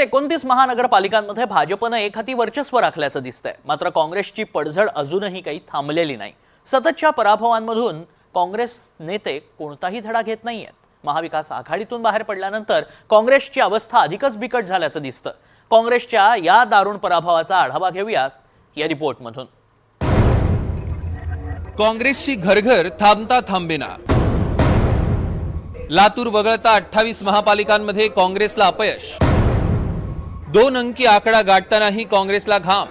29 महानगरपालिकांमध्ये भाजपने एकहाती वर्चस्व राखल्याचं दिसतंय। मात्र काँग्रेसची पडझड अजूनही काही थांबलेली नाही। सततच्या पराभवांमधून काँग्रेस नेते कोणताही धडा घेत नाहीयेत। महाविकास आघाडीतून बाहेर पडल्यानंतर काँग्रेसची अवस्था अधिकच बिकट झाल्याचं दिसतं। काँग्रेसच्या या दारुण पराभवाचा आढावा घेऊयात या रिपोर्टमधून। काँग्रेसची घरघर थांबता थांबेना। लातूर वगळता 28 महापालिकांमध्ये काँग्रेसला अपयश। 2 अंकी आकडा गाठतानाही काँग्रेसला घाम।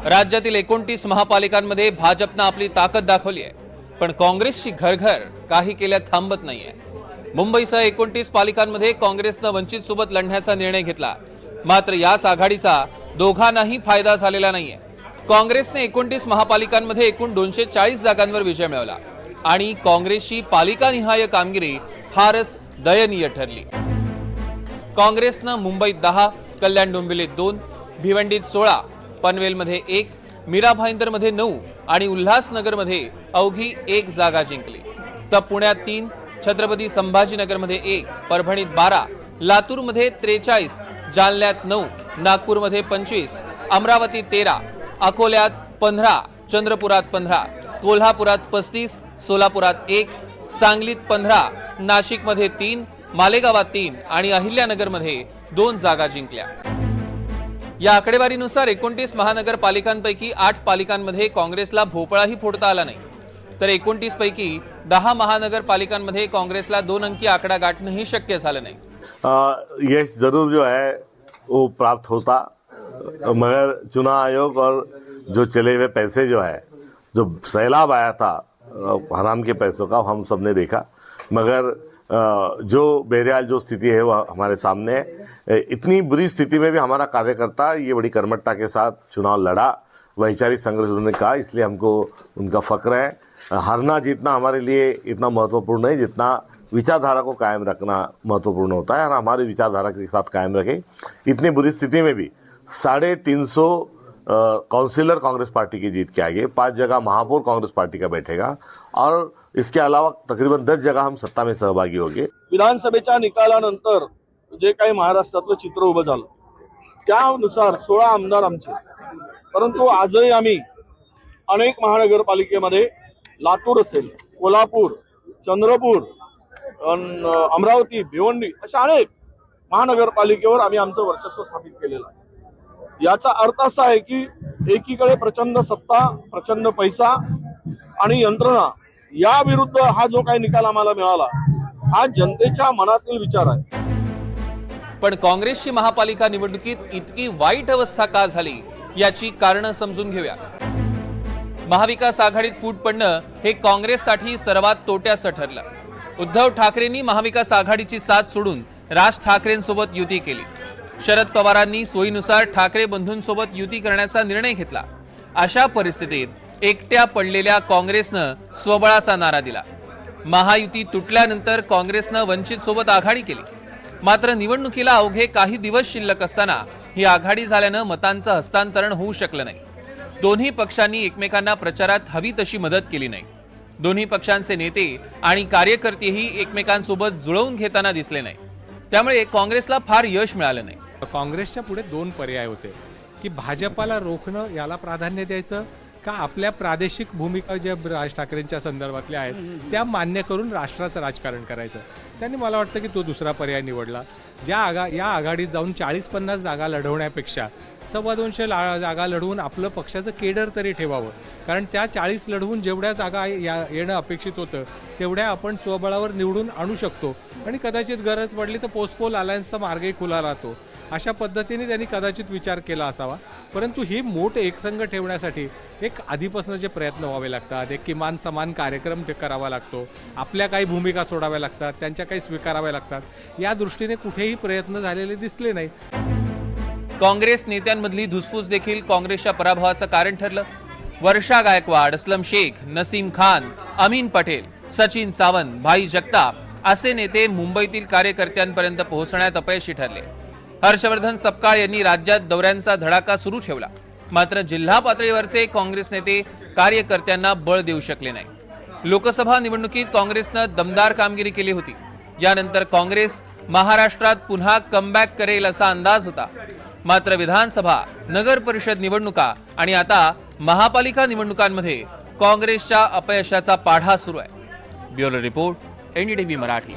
राज्यातील 29 महापालिकांमध्ये भाजपने आपली ताकद दाखवली आहे, पण काँग्रेसची घरघर काही केल्या थांबत नाहीये। मुंबईसह 29 पालिकांमध्ये काँग्रेसने वंचित सोबत लढण्याचा निर्णय घेतला, मात्र याच आघाडीचा दोघांनाही फायदा झालेला नाहीये। काँग्रेसने 29 महापालिकांमध्ये एकूण 240 जागांवर विजय मिळवला आणि काँग्रेसची पालिकानिहाय कामगिरी फारच दयनीय ठरली। काँग्रेसने मुंबईत 10, कल्याण डोंबिवलीत 2, भिवंडीत 16, पनवेलमध्ये 1, मीरा भाईंदरमध्ये 9 आणि उल्हासनगरमध्ये अवघी 1 जागा जिंकली। तर पुण्यात 3, छत्रपती संभाजीनगरमध्ये 1, परभणीत 12, लातूरमध्ये 43, जालन्यात 9, नागपूरमध्ये 25, अमरावतीत 13, अकोल्यात 15, चंद्रपुरात 15, कोल्हापुरात 35, सोलापुरात 1, सांगलीत 15, नाशिकमध्ये 3, मालेगावात 3 आणि अहिल्यानगरमध्ये 2 जागा जिंकल्या। या आकडेवारीनुसार 29 महानगरपालिकांपैकी 8 पालिकांमध्ये काँग्रेसला भोपळाही फोडता आला नाही, तर 29 पैकी 10 महानगरपालिकांमध्ये काँग्रेसला 2 अंकी आकडा गाठणंही शक्य झालं नाही। यश जरूर जो है वो प्राप्त होता, मगर चुनाव आयोग और जो चले हुए पैसे जो है, जो सैलाब आया था हराम के पैसों का, हम सब ने देखा। मगर जो बहरहाल जो स्थिति है वह हमारे सामने है। इतनी बुरी स्थिति में भी हमारा कार्यकर्ता ये बड़ी कर्मठता के साथ चुनाव लड़ा, वैचारिक संघर्ष उन्होंने कहा, इसलिए हमको उनका फक्र है। हारना जीतना हमारे लिए इतना महत्वपूर्ण नहीं जितना विचारधारा को कायम रखना महत्वपूर्ण होता है, और हमारी विचारधारा के साथ कायम रखें। इतनी बुरी स्थिति में भी 350 काउंसिलर कांग्रेस पार्टी की जीत के आगे, 5 जगह महापौर कांग्रेस पार्टी का बैठेगा और इसके अलावा तकरीबन 10 जगह हम सत्ता में सहभागी होंगे। विधानसभेच्या निकालानंतर जे काही महाराष्ट्रातलं चित्र उभं झालं त्यानुसार 16 आमदार आमचे, परंतु आजही आम्ही अनेक महानगरपालिकेमध्ये लातूर असेल, कोल्हापूर, चंद्रपूर, अमरावती, भिवंडी अशा अनेक महानगरपालिकेवर आम्ही आमचं वर्चस्व स्थापित केलेलं आहे। याचा अर्थ असा आहे की एकीकडे प्रचंड सत्ता, प्रचंड पैसा आणि यंत्रणा, या विरुद्ध हा जो काही निकाल आम्हाला मिळाला हा जनतेच्या मनातील विचार आहे। पण काँग्रेसची महापालिका निवडणुकीत इतकी वाईट अवस्था का झाली याची कारणं समजून घेऊया। महाविकास आघाडीत फूट पडणं हे काँग्रेससाठी सर्वात तोट्याचं ठरलं। उद्धव ठाकरेंनी महाविकास आघाडीची साथ सोडून राज ठाकरेंसोबत युती केली। शरद पवारांनी सोयीनुसार ठाकरे बंधूंसोबत युती करण्याचा निर्णय घेतला। अशा परिस्थितीत एकट्या पडलेल्या काँग्रेसनं स्वबळाचा नारा दिला। महायुती तुटल्यानंतर काँग्रेसनं वंचित सोबत आघाडी केली, मात्र निवडणुकीला अवघे काही दिवस शिल्लक असताना ही आघाडी झाल्यानं मतांचं हस्तांतरण होऊ शकलं नाही। दोन्ही पक्षांनी एकमेकांना प्रचारात हवी तशी मदत केली नाही। दोन्ही पक्षांचे नेते आणि कार्यकर्तेही एकमेकांसोबत जुळवून घेताना दिसले नाही, त्यामुळे काँग्रेसला फार यश मिळालं नाही। काँग्रेसच्या पुढे 2 पर्याय होते की भाजपाला रोखणं, याला प्राधान्य द्यायचं का आपल्या प्रादेशिक भूमिका ज्या राज ठाकरेंच्या संदर्भातल्या आहेत त्या मान्य करून राष्ट्राचं राजकारण करायचं। त्यांनी मला वाटतं की तो दुसरा पर्याय निवडला। या आघाडीत जाऊन 40-50 जागा लढवण्यापेक्षा 225 जागा लढवून आपलं पक्षाचं केडर तरी ठेवावं, कारण त्या 40 लढवून जेवढ्या जागा येणं अपेक्षित होतं तेवढ्या आपण स्वबळावर निवडून आणू शकतो आणि कदाचित गरज पडली तर पोस्टपोल अलायन्सचा मार्गही खुला राहतो। अशा पद्धतीने त्यांनी कदाचित विचार केला असावा, परंतु ही मोठ एकसंघ ठेवण्यासाठी एक आधीपासून जे प्रयत्न व्हावे लागतात, एक किमान समान कार्यक्रम करावा लागतो, आपल्या काही भूमिका सोडाव्या लागतात, त्यांच्या काही स्वीकाराव्या लागतात, या दृष्टीने कुठेही प्रयत्न झालेले दिसले नाहीत। काँग्रेस नेत्यांमधली धुसफूस देखील काँग्रेसच्या पराभवाचं कारण ठरलं। वर्षा गायकवाड, असलम शेख, नसीम खान, अमीन पटेल, सचिन सावंत, भाई जगताप असे नेते मुंबईतील कार्यकर्त्यांपर्यंत पोहोचण्यात अपयशी ठरले। हर्षवर्धन सपकाळ यांनी राज्यात दौऱ्यांचा धडाका सुरू ठेवला, मात्र जिल्हा पातळीवरचे काँग्रेस नेते कार्यकर्त्यांना बळ देऊ शकले नाही। लोकसभा निवडणुकीत काँग्रेसनं दमदार कामगिरी केली होती, यानंतर काँग्रेस महाराष्ट्रात पुन्हा कमबॅक करेल असा अंदाज होता. मात्र विधानसभा, नगर परिषद निवडणुका आणि आता महापालिका निवडणुकांमध्ये काँग्रेसच्या अपयशाचा पाढा सुरू आहे. Bureau report, NDTV Marathi.